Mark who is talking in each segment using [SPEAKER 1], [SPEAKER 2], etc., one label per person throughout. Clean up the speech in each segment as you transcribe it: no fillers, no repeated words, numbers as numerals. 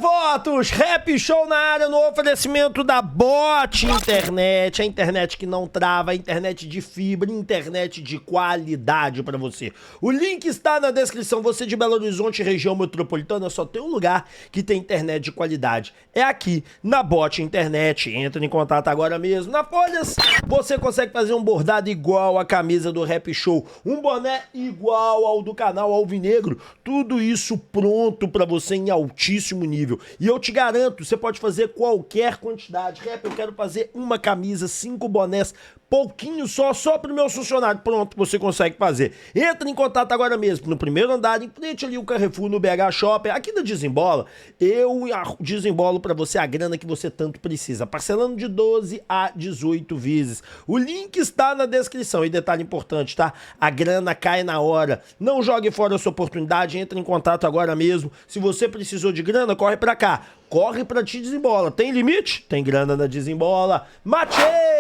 [SPEAKER 1] Devotos, Rap Show na área no oferecimento da Bot Internet, a internet que não trava, a internet de fibra, internet de qualidade pra você. O link está na descrição. Você de Belo Horizonte, região metropolitana, só tem um lugar que tem internet de qualidade. É aqui, na Bot Internet. Entre em contato agora mesmo. Na Folhas, você consegue fazer um bordado igual a camisa do Rap Show, um boné igual ao do canal Alvinegro, tudo isso pronto pra você em altíssimo nível. E eu te garanto, você pode fazer qualquer quantidade. Rap, eu quero fazer uma camisa, 5 bonés, pouquinho só pro meu funcionário. Pronto, você consegue fazer. Entra em contato agora mesmo, no primeiro andar, em frente ali o Carrefour, no BH Shopping, aqui da Desembola, eu desembolo pra você a grana que você tanto precisa, parcelando de 12 a 18 vezes. O link está na descrição. E detalhe importante, tá? A grana cai na hora. Não jogue fora essa oportunidade, entre em contato agora mesmo. Se você precisou de grana, corre pra cá. Corre pra Te Desembola. Tem limite? Tem grana na Desembola. Mate,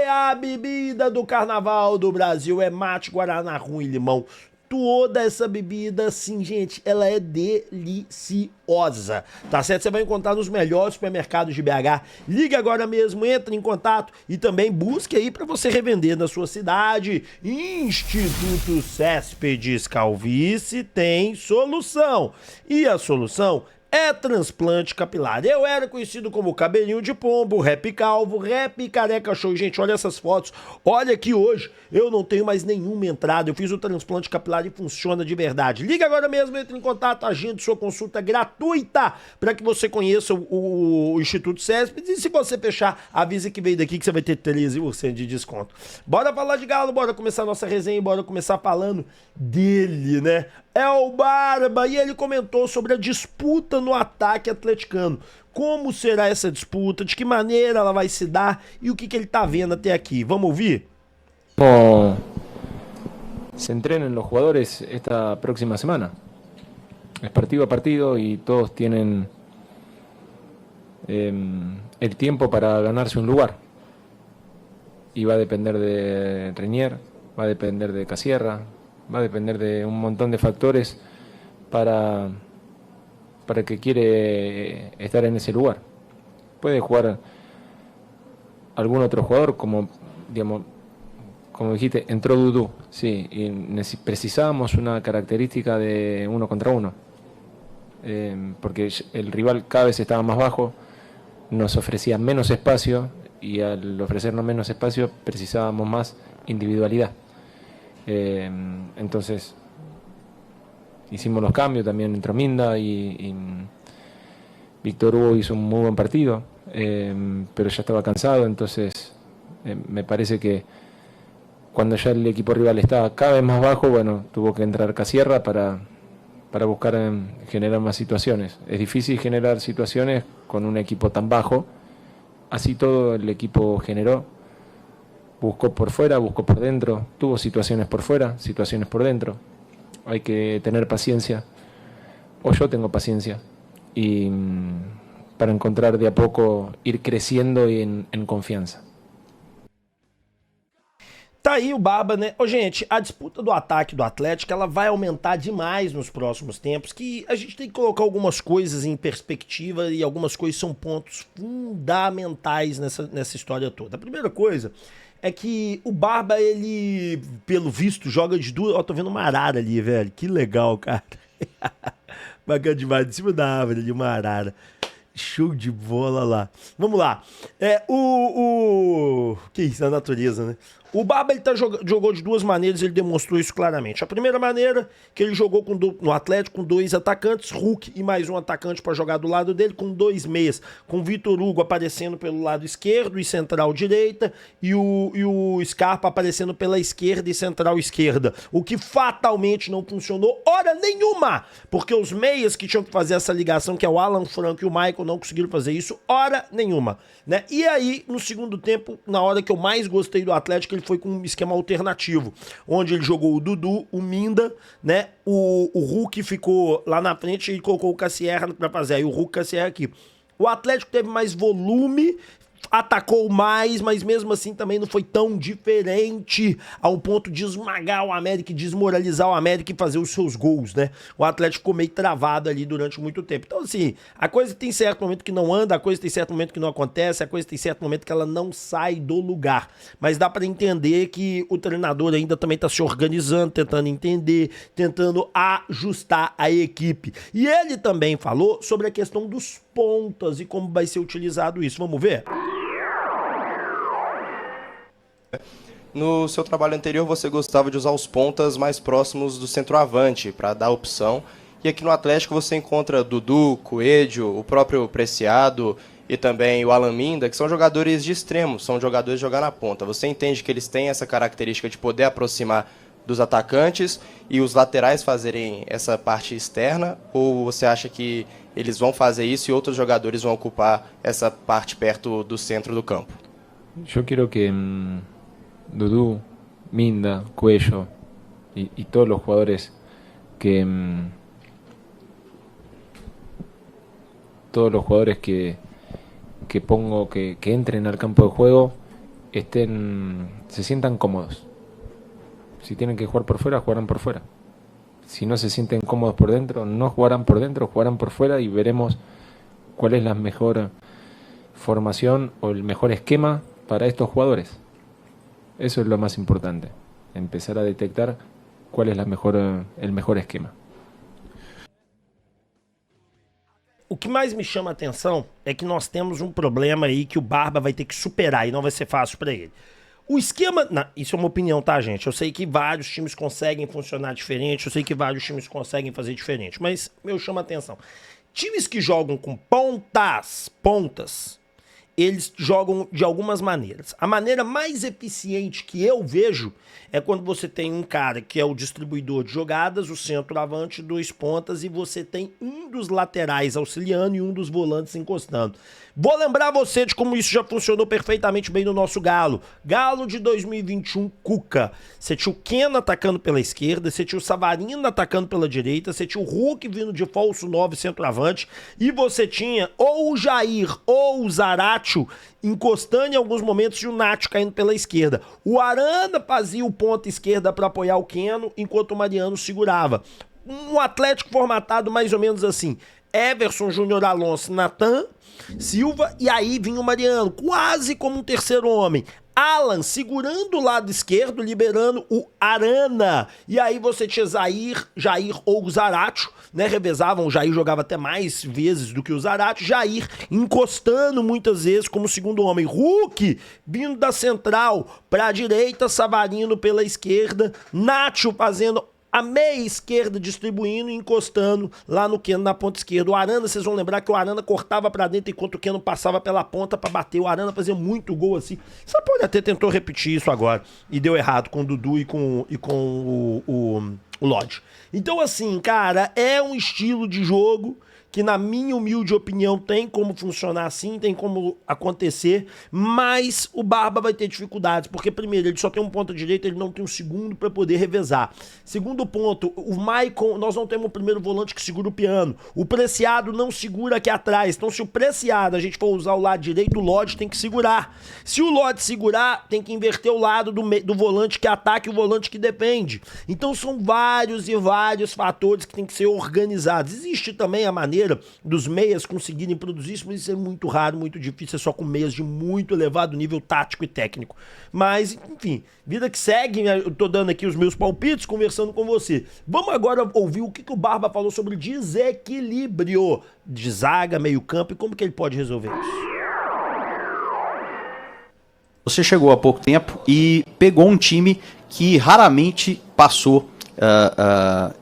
[SPEAKER 1] a bebida do carnaval do Brasil é mate, guaraná, rum e limão. Toda essa bebida, assim, gente, ela é deliciosa, tá certo? Você vai encontrar nos melhores supermercados de BH. Ligue agora mesmo, entre em contato e também busque aí para você revender na sua cidade. Instituto Céspedes Calvície tem solução. E a solução é transplante capilar. Eu era conhecido como cabelinho de pombo, rap calvo, rap careca show. Gente, olha essas fotos. Olha que hoje eu não tenho mais nenhuma entrada. Eu fiz o transplante capilar e funciona de verdade. Liga agora mesmo, entre em contato, agende sua consulta gratuita para que você conheça o Instituto Céspedes. E se você fechar, avise que veio daqui que você vai ter 13% de desconto. Bora falar de Galo, bora começar a nossa resenha e bora começar falando dele, né? É o Barba, e ele comentou sobre a disputa no ataque atleticano. Como será essa disputa, de que maneira ela vai se dar e o que ele tá vendo até aqui. Vamos ouvir?
[SPEAKER 2] Como se entrenen los jugadores esta próxima semana. Es partido a partido y todos tienen el tiempo para ganarse un lugar. Y va a depender de Reinier, va a depender de Casierra, va a depender de un montón de factores para el que quiere estar en ese lugar. Puede jugar algún otro jugador, como digamos, como dijiste, entró Dudú, sí, y precisábamos una característica de 1 contra 1, porque el rival cada vez estaba más bajo, nos ofrecía menos espacio y al ofrecernos menos espacio precisábamos más individualidad. Entonces hicimos los cambios, también entró Minda y Víctor Hugo hizo un muy buen partido, pero ya estaba cansado. Entonces me parece que cuando ya el equipo rival estaba cada vez más bajo, bueno, tuvo que entrar Casierra para buscar generar más situaciones. Es difícil generar situaciones con un equipo tan bajo. Así todo el equipo generó. Buscó por fuera, buscó por dentro, tuvo situaciones por fuera, situaciones por dentro. Hay que tener paciencia, o yo tengo paciencia, y para encontrar de a poco, ir creciendo y en confiança.
[SPEAKER 1] Tá aí o Barba, né? Ô, gente, a disputa do ataque do Atlético, ela vai aumentar demais nos próximos tempos, que a gente tem que colocar algumas coisas em perspectiva e algumas coisas são pontos fundamentais nessa história toda. A primeira coisa é que o Barba, ele, pelo visto, joga de duas... Ó, tô vendo uma arara ali, velho. Que legal, cara. Bacana demais, de cima da árvore ali, uma arara. Show de bola lá. Vamos lá. Que isso, a natureza, né? O Barba, ele jogou de duas maneiras, ele demonstrou isso claramente. A primeira maneira, que ele jogou no Atlético com 2 atacantes, Hulk e mais um atacante para jogar do lado dele, com 2 meias, com Vitor Hugo aparecendo pelo lado esquerdo e central direita, e o Scarpa aparecendo pela esquerda e central esquerda, o que fatalmente não funcionou hora nenhuma, porque os meias que tinham que fazer essa ligação, que é o Alan Franco e o Michael, não conseguiram fazer isso hora nenhuma, né? E aí, no segundo tempo, na hora que eu mais gostei do Atlético, ele foi com um esquema alternativo, onde ele jogou o Dudu, o Minda, né? O Hulk ficou lá na frente e colocou o Casierra pra fazer. Aí o Hulk, Casierra aqui. O Atlético teve mais volume atacou mais, mas mesmo assim também não foi tão diferente ao ponto de esmagar o América, desmoralizar o América e fazer os seus gols, né? O Atlético ficou meio travado ali durante muito tempo. Então, assim, a coisa tem certo momento que não anda, a coisa tem certo momento que não acontece, a coisa tem certo momento que ela não sai do lugar. Mas dá pra entender que o treinador ainda também tá se organizando, tentando entender, tentando ajustar a equipe. E ele também falou sobre a questão dos pontas e como vai ser utilizado isso. Vamos ver?
[SPEAKER 3] No seu trabalho anterior, você gostava de usar os pontas mais próximos do centroavante para dar opção. E aqui no Atlético você encontra Dudu, Coelho, o próprio Preciado e também o Alan Minda, que são jogadores de extremo, são jogadores de jogar na ponta. Você entende que eles têm essa característica de poder aproximar dos atacantes e os laterais fazerem essa parte externa? Ou você acha que eles vão fazer isso e outros jogadores vão ocupar essa parte perto do centro do campo?
[SPEAKER 2] Yo quiero que Dudu, Minda, Cuello y todos los jugadores que pongo que entren al campo de juego se sientan cómodos. Si tienen que jugar por fuera, jugarán por fuera. Si no se sienten cómodos por dentro, no jugarán por dentro, jugarán por fuera y veremos cuál es la mejor formación o el mejor esquema para estos jugadores. Eso es lo más importante, empezar a detectar cuál es el mejor esquema.
[SPEAKER 1] O que mais me chama a atenção é que nós temos um problema aí que o Barba vai ter que superar e não vai ser fácil pra ele. O esquema... Não, isso é uma opinião, tá, gente? Eu sei que vários times conseguem funcionar diferente, eu sei que vários times conseguem fazer diferente, mas meu chama a atenção. Times que jogam com pontas, eles jogam de algumas maneiras. A maneira mais eficiente que eu vejo é quando você tem um cara que é o distribuidor de jogadas, o centroavante, 2 pontas, e você tem um dos laterais auxiliando e um dos volantes encostando. Vou lembrar você de como isso já funcionou perfeitamente bem no nosso Galo. Galo de 2021, Cuca. Você tinha o Keno atacando pela esquerda, você tinha o Savarino atacando pela direita, você tinha o Hulk vindo de falso 9 centroavante, e você tinha ou o Jair ou o Zaratio encostando em alguns momentos e o Nacho caindo pela esquerda. O Arana fazia o ponta esquerda para apoiar o Keno, enquanto o Mariano segurava. Um Atlético formatado mais ou menos assim: Everson, Júnior Alonso, Natan, Silva, e aí vinha o Mariano, quase como um terceiro homem. Alan segurando o lado esquerdo, liberando o Arana. E aí você tinha Jair ou o Zaratio, né? Revezavam, o Jair jogava até mais vezes do que o Zaratio. Jair encostando muitas vezes como segundo homem. Hulk vindo da central para a direita, Savarino pela esquerda, Nacho fazendo a meia esquerda, distribuindo e encostando lá no Keno na ponta esquerda. O Arana, vocês vão lembrar que o Arana cortava pra dentro enquanto o Keno passava pela ponta pra bater. O Arana fazia muito gol assim. Você pode até tentou repetir isso agora e deu errado com o Dudu e com o Lodge. Então assim, cara, é um estilo de jogo que, na minha humilde opinião, tem como funcionar assim, tem como acontecer, mas o Barba vai ter dificuldades, porque primeiro, ele só tem um ponta direita, ele não tem um segundo para poder revezar. Segundo ponto, o Maicon, nós não temos o primeiro volante que segura o piano, o Preciado não segura aqui atrás, então se o Preciado a gente for usar o lado direito, o Lodge tem que segurar. Se o Lodge segurar, tem que inverter o lado do volante que ataca e o volante que defende. Então são vários e vários fatores que tem que ser organizados. Existe também a maneira dos meias conseguirem produzir isso, mas isso é muito raro, muito difícil, é só com meias de muito elevado nível tático e técnico. Mas, enfim, vida que segue, eu tô dando aqui os meus palpites, conversando com você. Vamos agora ouvir o que o Barba falou sobre desequilíbrio de zaga, meio campo e como que ele pode resolver isso.
[SPEAKER 4] Você chegou há pouco tempo e pegou um time que raramente passou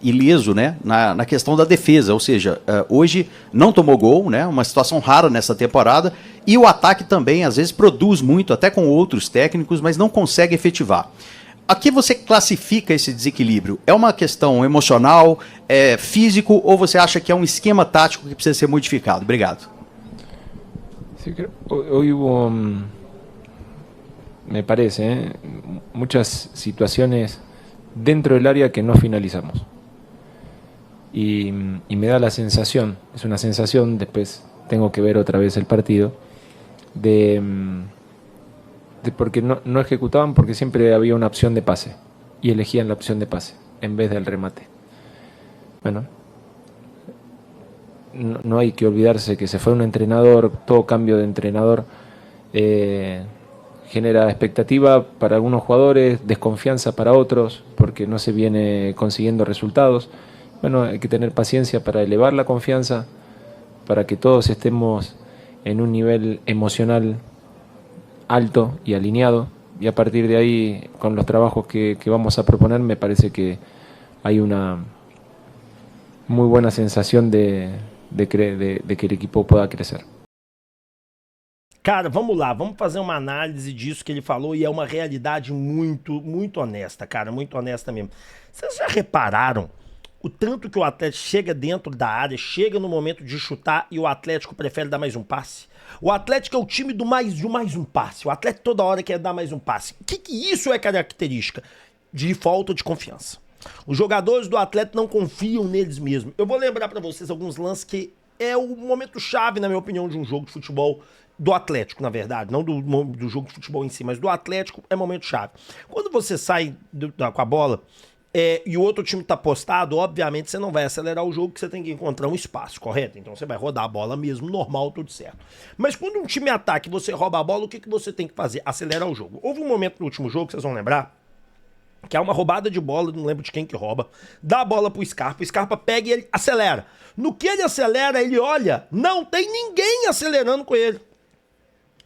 [SPEAKER 4] ileso, né, na questão da defesa, ou seja, hoje não tomou gol, né, uma situação rara nessa temporada, e o ataque também às vezes produz muito, até com outros técnicos, mas não consegue efetivar. A que você classifica esse desequilíbrio? É uma questão emocional, físico, ou você acha que é um esquema tático que precisa ser modificado? Obrigado.
[SPEAKER 2] Sí, hoy hubo, me parece, muchas situaciones dentro del área que no finalizamos. Y me da la sensación, es una sensación, después tengo que ver otra vez el partido, porque no ejecutaban porque siempre había una opción de pase y elegían la opción de pase en vez del remate. Bueno, no hay que olvidarse que se fue un entrenador, todo cambio de entrenador genera expectativa para algunos jugadores, desconfianza para otros, porque no se viene consiguiendo resultados. Bueno, hay que tener paciencia para elevar la confianza, para que todos estemos en un nivel emocional alto y alineado, y a partir de ahí, con los trabajos que vamos a proponer, me parece que hay una muy buena sensación de que el equipo pueda crecer.
[SPEAKER 1] Cara, vamos lá, vamos fazer uma análise disso que ele falou e é uma realidade muito, muito honesta, cara, muito honesta mesmo. Vocês já repararam o tanto que o Atlético chega dentro da área, chega no momento de chutar e o Atlético prefere dar mais um passe? O Atlético é o time do mais um passe, o Atlético toda hora quer dar mais um passe. O que isso é característica? De falta de confiança. Os jogadores do Atlético não confiam neles mesmos. Eu vou lembrar pra vocês alguns lances que é o momento chave, na minha opinião, de um jogo de futebol do Atlético, na verdade, não do jogo de futebol em si, mas do Atlético é momento chave. Quando você sai com a bola e o outro time tá postado, obviamente você não vai acelerar o jogo, que você tem que encontrar um espaço, correto? Então você vai rodar a bola mesmo, normal, tudo certo. Mas quando um time ataca e você rouba a bola, o que você tem que fazer? Acelerar o jogo. Houve um momento no último jogo, vocês vão lembrar, que é uma roubada de bola, não lembro de quem que rouba, dá a bola pro Scarpa, o Scarpa pega e ele acelera. No que ele acelera, ele olha, não tem ninguém acelerando com ele.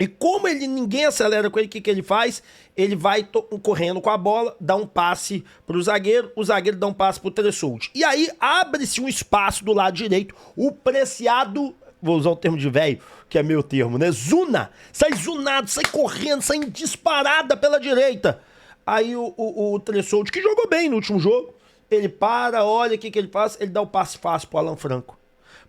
[SPEAKER 1] E como ninguém acelera com ele, o que ele faz? Ele vai correndo com a bola, dá um passe pro zagueiro, o zagueiro dá um passe pro Tressoldi. E aí abre-se um espaço do lado direito, o Preciado, vou usar o termo de velho, que é meu termo, né? Zuna, sai zunado, sai correndo, sai disparada pela direita. Aí o Tressoldi, que jogou bem no último jogo, ele para, olha o que ele faz, ele dá o passe fácil pro Alan Franco.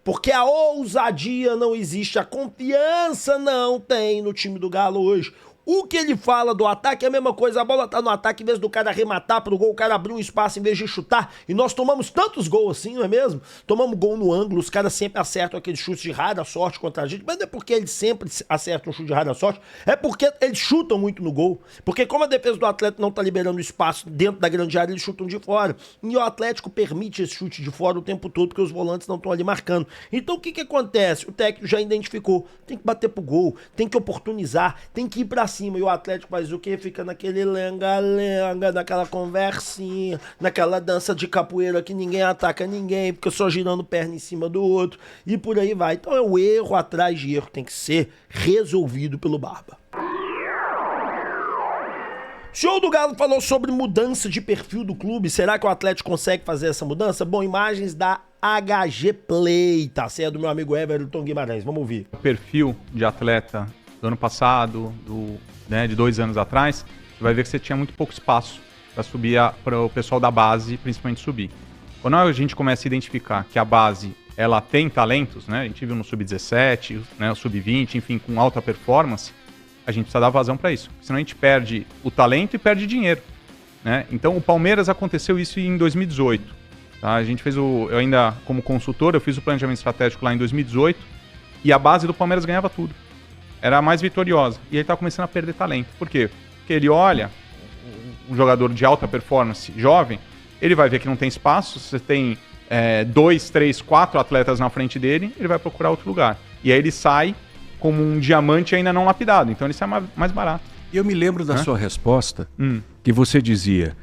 [SPEAKER 1] Porque a ousadia não existe, a confiança não tem no time do Galo hoje. O que ele fala do ataque é a mesma coisa, a bola tá no ataque, em vez do cara arrematar pro gol, o cara abriu um espaço em vez de chutar, e nós tomamos tantos gols assim, não é mesmo? Tomamos gol no ângulo, os caras sempre acertam aquele chute de rara sorte contra a gente, mas não é porque eles sempre acertam um chute de rara sorte, é porque eles chutam muito no gol, porque como a defesa do Atlético não tá liberando espaço dentro da grande área, eles chutam de fora, e o Atlético permite esse chute de fora o tempo todo, porque os volantes não estão ali marcando. Então o que acontece? O técnico já identificou, tem que bater pro gol, tem que oportunizar, tem que ir pra cima, e o Atlético faz o quê? Fica naquele lenga-lenga, naquela conversinha, naquela dança de capoeira que ninguém ataca ninguém, fica só girando perna em cima do outro, e por aí vai. Então é o erro atrás de erro, tem que ser resolvido pelo Barba. O senhor do Galo falou sobre mudança de perfil do clube, será que o Atlético consegue fazer essa mudança? Bom, imagens da HG Play, tá certo? Do meu amigo Everton Guimarães, vamos ouvir.
[SPEAKER 5] O perfil de atleta do ano passado, de 2 anos atrás, você vai ver que você tinha muito pouco espaço para subir, para o pessoal da base, principalmente subir. Quando a gente começa a identificar que a base ela tem talentos, né? A gente viu no Sub-17, né, o Sub-20, enfim, com alta performance, a gente precisa dar vazão para isso. Senão a gente perde o talento e perde dinheiro, né? Então o Palmeiras aconteceu isso em 2018. Tá? A gente fez eu ainda, como consultor, eu fiz o planejamento estratégico lá em 2018 e a base do Palmeiras ganhava tudo. Era a mais vitoriosa. E ele estava começando a perder talento. Por quê? Porque ele olha um jogador de alta performance jovem, ele vai ver que não tem espaço, você tem 2, 3, 4 atletas na frente dele, ele vai procurar outro lugar. E aí ele sai como um diamante ainda não lapidado, então ele sai mais barato.
[SPEAKER 6] Eu me lembro da sua resposta, que você dizia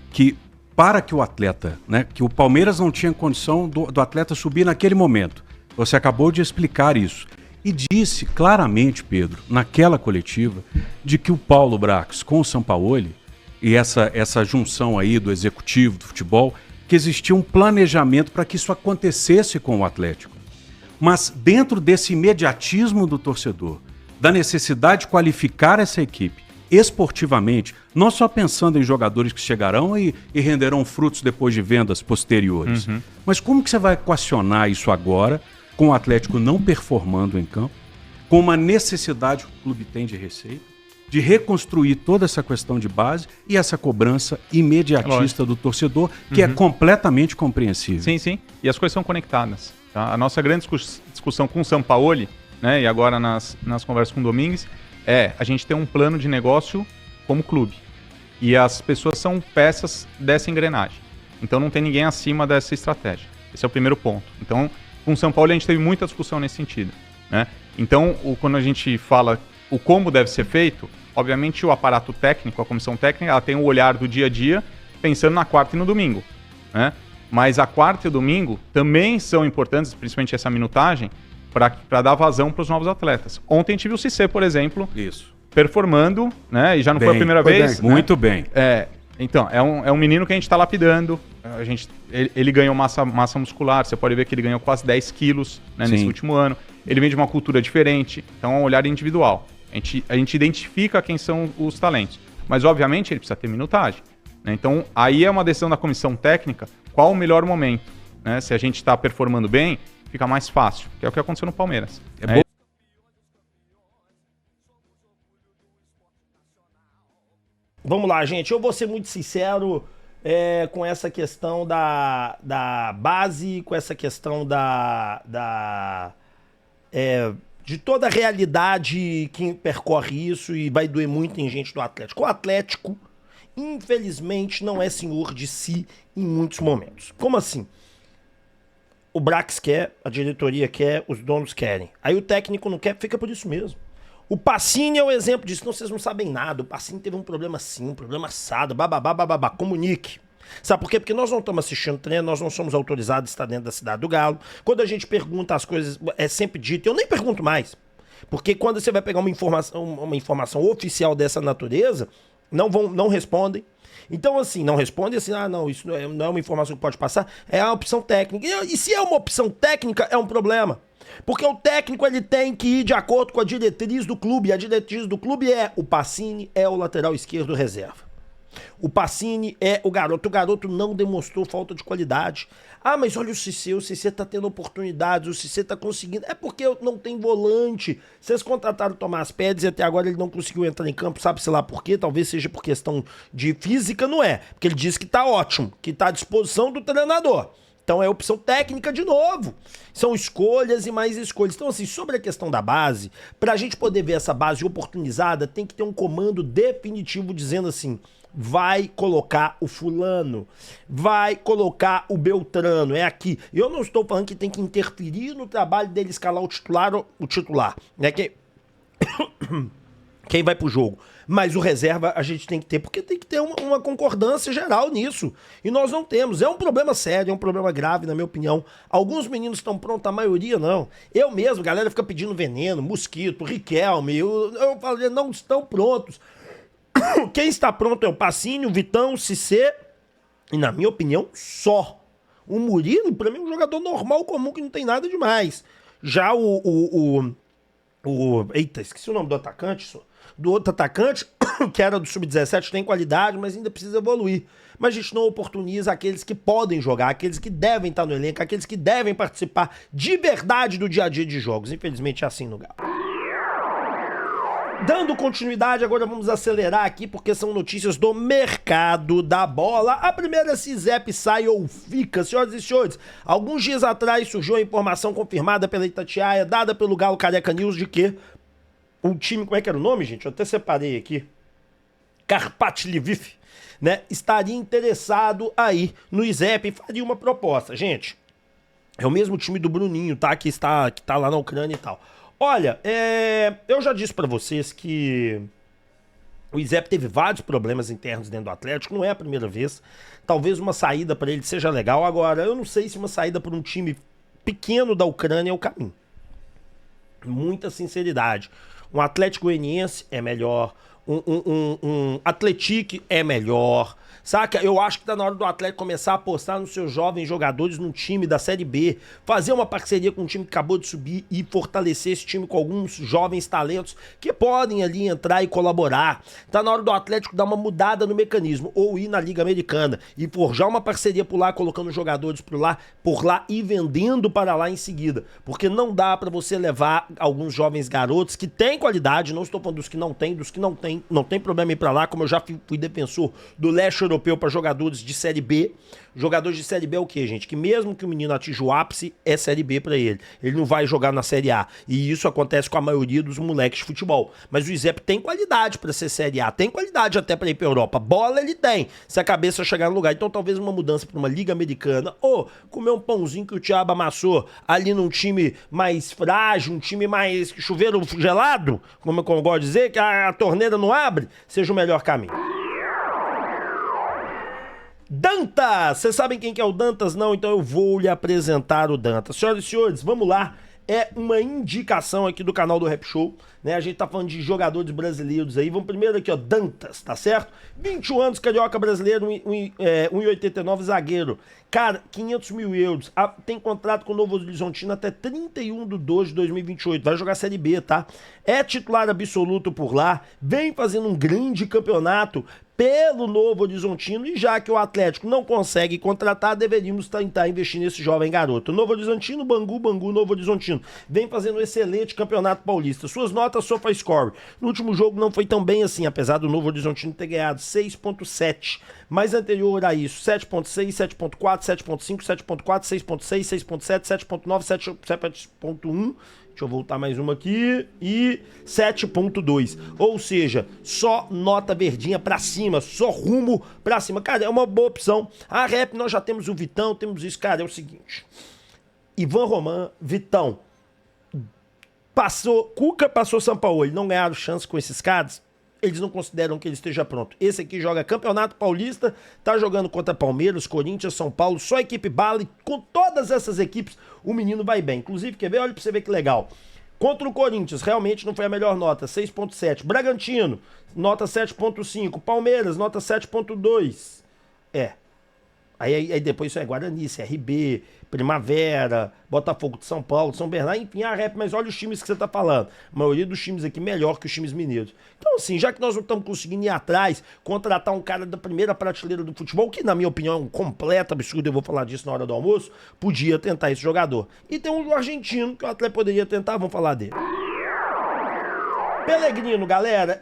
[SPEAKER 6] que para que o atleta, né, que o Palmeiras não tinha condição do atleta subir naquele momento. Você acabou de explicar isso. E disse claramente, Pedro, naquela coletiva, de que o Paulo Brax com o Sampaoli, e essa junção aí do executivo, do futebol, que existia um planejamento para que isso acontecesse com o Atlético. Mas dentro desse imediatismo do torcedor, da necessidade de qualificar essa equipe esportivamente, não só pensando em jogadores que chegarão e renderão frutos depois de vendas posteriores, mas como que você vai equacionar isso agora, com o Atlético não performando em campo, com uma necessidade que o clube tem de receita, de reconstruir toda essa questão de base e essa cobrança imediatista do torcedor, que é completamente compreensível.
[SPEAKER 5] Sim, sim. E as coisas são conectadas. Tá? A nossa grande discussão com o Sampaoli, né, e agora nas conversas com o Domingues, a gente tem um plano de negócio como clube. E as pessoas são peças dessa engrenagem. Então não tem ninguém acima dessa estratégia. Esse é o primeiro ponto. Então, com o São Paulo a gente teve muita discussão nesse sentido, né? Então, quando a gente fala o como deve ser feito, obviamente o aparato técnico, a comissão técnica, ela tem o olhar do dia a dia, pensando na quarta e no domingo, né? Mas a quarta e o domingo também são importantes, principalmente essa minutagem, para dar vazão para os novos atletas. Ontem a gente viu o Cissé, por exemplo, performando, né? E já não foi a primeira vez.
[SPEAKER 6] Bem, muito bem.
[SPEAKER 5] Então, é um menino que a gente está lapidando. Ele ganhou massa muscular, você pode ver que ele ganhou quase 10 quilos, né, nesse último ano. Ele vem de uma cultura diferente, então é um olhar individual. A gente identifica quem são os talentos, mas obviamente ele precisa ter minutagem, né? Então aí é uma decisão da comissão técnica qual o melhor momento, né? Se a gente está performando bem, fica mais fácil, que é o que aconteceu no Palmeiras.
[SPEAKER 1] Vamos lá, gente. Eu vou ser muito sincero com essa questão da base, com essa questão de toda a realidade que percorre isso e vai doer muito em gente do Atlético. O Atlético, infelizmente, não é senhor de si em muitos momentos. Como assim? O Brax quer, a diretoria quer, os donos querem. Aí o técnico não quer, fica por isso mesmo. O Pacini é o exemplo disso. Não, vocês não sabem nada. O Pacini teve um problema assim, um problema assado, bababá. Comunique. Sabe por quê? Porque nós não estamos assistindo treino, nós não somos autorizados a estar dentro da Cidade do Galo. Quando a gente pergunta as coisas, é sempre dito. Eu nem pergunto mais. Porque quando você vai pegar uma informação oficial dessa natureza, não respondem. Então, assim, não responde assim, não, isso não é uma informação que pode passar. É uma opção técnica. E se é uma opção técnica, é um problema. Porque o técnico ele tem que ir de acordo com a diretriz do clube. E a diretriz do clube o Pacini é o lateral esquerdo reserva. O Pacini é o garoto. O garoto não demonstrou falta de qualidade. Mas olha o Cissé tá tendo oportunidades, o Cissé tá conseguindo. É porque não tem volante. Vocês contrataram o Tomás Pérez e até agora ele não conseguiu entrar em campo, sabe-se lá por quê? Talvez seja por questão de física, não é? Porque ele disse que tá ótimo, que tá à disposição do treinador. Então é opção técnica de novo. São escolhas e mais escolhas. Então, assim, sobre a questão da base, pra gente poder ver essa base oportunizada, tem que ter um comando definitivo dizendo assim: vai colocar o fulano, vai colocar o Beltrano, é aqui. Eu não estou falando que tem que interferir no trabalho dele escalar o titular, né? Quem vai pro jogo. Mas o reserva a gente tem que ter, porque tem que ter uma concordância geral nisso. E nós não temos. É um problema sério, é um problema grave, na minha opinião. Alguns meninos estão prontos, a maioria não. Eu mesmo, a galera fica pedindo Veneno, Mosquito, Riquelme. Eu falei, não estão prontos. Quem está pronto é o Pacini, o Vitão, o Cissé. E na minha opinião, só. O Murilo, pra mim, é um jogador normal, comum, que não tem nada demais. Já eita, esqueci o nome do atacante, do outro atacante, que era do Sub-17, tem qualidade, mas ainda precisa evoluir. Mas a gente não oportuniza aqueles que podem jogar, aqueles que devem estar no elenco, aqueles que devem participar de verdade do dia a dia de jogos. Infelizmente é assim no Galo. Dando continuidade, agora vamos acelerar aqui, porque são notícias do mercado da bola. A primeira é se Zep sai ou fica. Senhoras e senhores, alguns dias atrás surgiu a informação confirmada pela Itatiaia, dada pelo Galo Careca News, de que um time, como é que era o nome, gente? Eu até separei aqui. Karpat Lviv, né? Estaria interessado aí no Zep e faria uma proposta. Gente, é o mesmo time do Bruninho, tá? Que tá lá na Ucrânia e tal. Olha, eu já disse pra vocês que o Izep teve vários problemas internos dentro do Atlético, não é a primeira vez. Talvez uma saída pra ele seja legal. Agora, eu não sei se uma saída pra um time pequeno da Ucrânia é o caminho. Muita sinceridade. Um Atlético Goianiense é melhor, um Atlético é melhor, saca? Eu acho que tá na hora do Atlético começar a apostar nos seus jovens jogadores num time da Série B, fazer uma parceria com um time que acabou de subir e fortalecer esse time com alguns jovens talentos que podem ali entrar e colaborar. Tá na hora do Atlético dar uma mudada no mecanismo, ou ir na Liga Americana e forjar uma parceria por lá, colocando jogadores por lá e vendendo para lá em seguida, porque não dá pra você levar alguns jovens garotos que têm qualidade, não estou falando dos que não têm não tem problema ir pra lá, como eu já fui defensor do leste europeu para jogadores de Série B. Jogadores de Série B é o quê, gente? Que mesmo que o menino atinja o ápice, é Série B pra ele. Ele não vai jogar na Série A. E isso acontece com a maioria dos moleques de futebol. Mas o Izep tem qualidade pra ser Série A, tem qualidade até pra ir pra Europa. Bola ele tem, se a cabeça chegar no lugar. Então talvez uma mudança pra uma Liga Americana, ou comer um pãozinho que o Thiago amassou ali num time mais frágil, um time mais chuveiro gelado, como eu gosto de dizer, que a torneira não abre, seja o melhor caminho. Dantas! Vocês sabem quem que é o Dantas? Não? Então eu vou lhe apresentar o Dantas. Senhoras e senhores, vamos lá. É uma indicação aqui do canal do Rap Show, né? A gente tá falando de jogadores brasileiros aí. Vamos primeiro aqui, ó, Dantas, tá certo? 21 anos, carioca brasileiro, 1,89, zagueiro. Cara, 500 mil euros. Tem contrato com o Novo Horizontino até 31/2/2028. Vai jogar Série B, tá? É titular absoluto por lá. Vem fazendo um grande campeonato pelo Novo Horizontino, e já que o Atlético não consegue contratar, deveríamos tentar investir nesse jovem garoto. Novo Horizontino, Bangu, Novo Horizontino. Vem fazendo um excelente campeonato paulista. Suas notas SofaScore. No último jogo não foi tão bem assim, apesar do Novo Horizontino ter ganhado 6.7. Mas anterior a isso, 7.6, 7.4, 7.5, 7.4, 6.6, 6.7, 7.9, 7.1... Deixa eu voltar mais uma aqui. E 7.2. Ou seja, só nota verdinha pra cima. Só rumo pra cima. Cara, é uma boa opção. A Rap, nós já temos o Vitão, temos isso. Cara, é o seguinte. Ivan Roman, Vitão. Cuca passou Sampaoli. Não ganharam chance com esses caras. Eles não consideram que ele esteja pronto. Esse aqui joga Campeonato Paulista, tá jogando contra Palmeiras, Corinthians, São Paulo, só equipe bala, e com todas essas equipes o menino vai bem. Inclusive, quer ver? Olha pra você ver que legal. Contra o Corinthians, realmente não foi a melhor nota, 6.7. Bragantino, nota 7.5. Palmeiras, nota 7.2. Aí depois isso é Guarani, CRB, Primavera, Botafogo de São Paulo, São Bernardo, enfim, a Rap, mas olha os times que você tá falando. A maioria dos times aqui melhor que os times mineiros. Então assim, já que nós não estamos conseguindo ir atrás, contratar um cara da primeira prateleira do futebol, que na minha opinião é um completo absurdo, eu vou falar disso na hora do almoço, podia tentar esse jogador. E tem um argentino que o Atlético poderia tentar, vamos falar dele. Pellegrino, galera,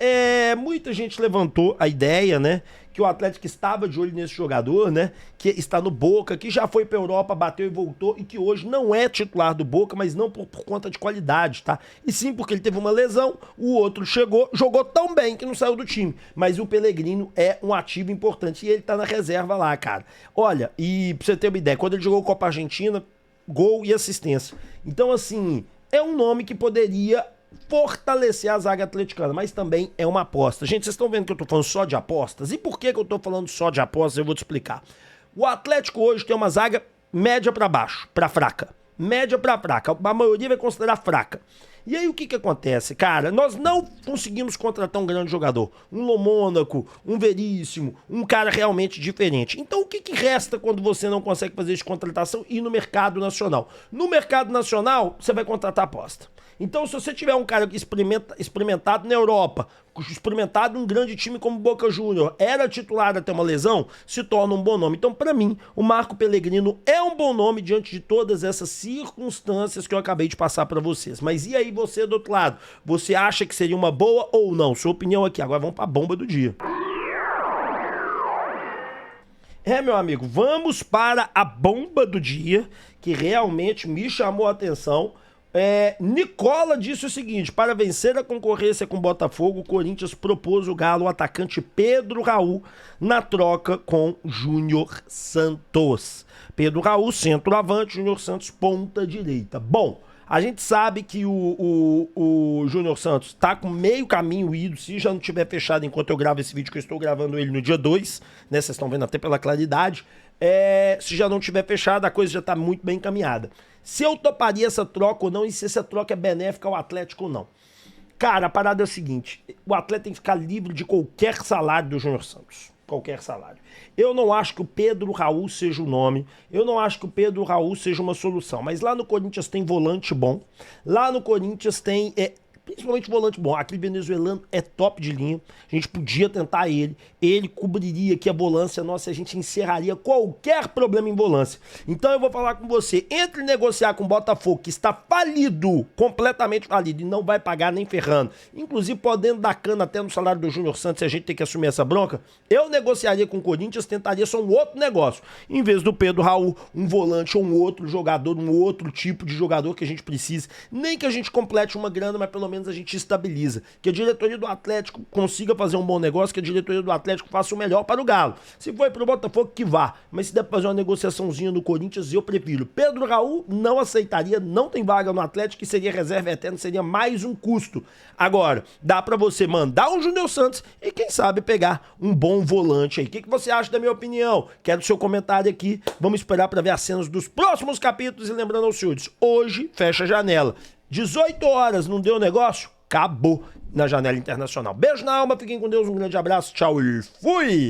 [SPEAKER 1] muita gente levantou a ideia, né, que o Atlético estava de olho nesse jogador, né, que está no Boca, que já foi pra Europa, bateu e voltou, e que hoje não é titular do Boca, mas não por conta de qualidade, tá? E sim porque ele teve uma lesão, o outro chegou, jogou tão bem que não saiu do time, mas o Pellegrino é um ativo importante e ele tá na reserva lá, cara. Olha, e pra você ter uma ideia, quando ele jogou Copa Argentina, gol e assistência. Então, assim, é um nome que poderia fortalecer a zaga atleticana, mas também é uma aposta. Gente, vocês estão vendo que eu tô falando só de apostas? E por que eu tô falando só de apostas? Eu vou te explicar. O Atlético hoje tem uma zaga média pra baixo, pra fraca. Média pra fraca. A maioria vai considerar fraca. E aí o que acontece? Cara, nós não conseguimos contratar um grande jogador. Um Lomônaco, um Veríssimo, um cara realmente diferente. Então o que resta quando você não consegue fazer essa contratação e ir no mercado nacional? No mercado nacional, você vai contratar aposta. Então, se você tiver um cara experimentado na Europa, experimentado em um grande time como Boca Júnior, era titular até uma lesão, se torna um bom nome. Então, pra mim, o Marco Pellegrino é um bom nome diante de todas essas circunstâncias que eu acabei de passar pra vocês. Mas e aí você do outro lado? Você acha que seria uma boa ou não? Sua opinião aqui. Agora vamos pra bomba do dia. Meu amigo, vamos para a bomba do dia, que realmente me chamou a atenção. Nicola disse o seguinte: para vencer a concorrência com o Botafogo, o Corinthians propôs o Galo, o atacante Pedro Raul, na troca com Júnior Santos. Pedro Raul, centroavante, Júnior Santos, ponta direita. Bom, a gente sabe que o Júnior Santos tá com meio caminho ido, se já não tiver fechado enquanto eu gravo esse vídeo, que eu estou gravando ele no dia 2, né, vocês estão vendo até pela claridade, se já não tiver fechado, a coisa já tá muito bem encaminhada. Se eu toparia essa troca ou não, e se essa troca é benéfica ao Atlético ou não. Cara, a parada é o seguinte: o Atlético tem que ficar livre de qualquer salário do Júnior Santos. Qualquer salário. Eu não acho que o Pedro Raul seja o nome, eu não acho que o Pedro Raul seja uma solução, mas lá no Corinthians tem volante bom, lá no Corinthians tem principalmente volante bom. Aquele venezuelano é top de linha, a gente podia tentar ele cobriria aqui a volância nossa e a gente encerraria qualquer problema em volância. Então eu vou falar com você, entre negociar com o Botafogo, que está falido, completamente falido, e não vai pagar nem ferrando, inclusive podendo dar cana até no salário do Júnior Santos, se a gente tem que assumir essa bronca, eu negociaria com o Corinthians, tentaria só um outro negócio, em vez do Pedro Raul, um volante ou um outro jogador, um outro tipo de jogador que a gente precisa, nem que a gente complete uma grana, mas pelo menos a gente estabiliza, que a diretoria do Atlético consiga fazer um bom negócio, que a diretoria do Atlético faça o melhor para o Galo. Se for pro Botafogo, que vá, mas se der pra fazer uma negociaçãozinha no Corinthians, eu prefiro. Pedro Raul não aceitaria, não tem vaga no Atlético, que seria reserva eterna, seria mais um custo. Agora, dá pra você mandar um Júnior Santos e quem sabe pegar um bom volante aí. O que você acha da minha opinião? Quero o seu comentário aqui, vamos esperar pra ver as cenas dos próximos capítulos e lembrando aos senhores, hoje fecha a janela. 18 horas, não deu negócio? Acabou na janela internacional. Beijo na alma, fiquem com Deus, um grande abraço, tchau e fui!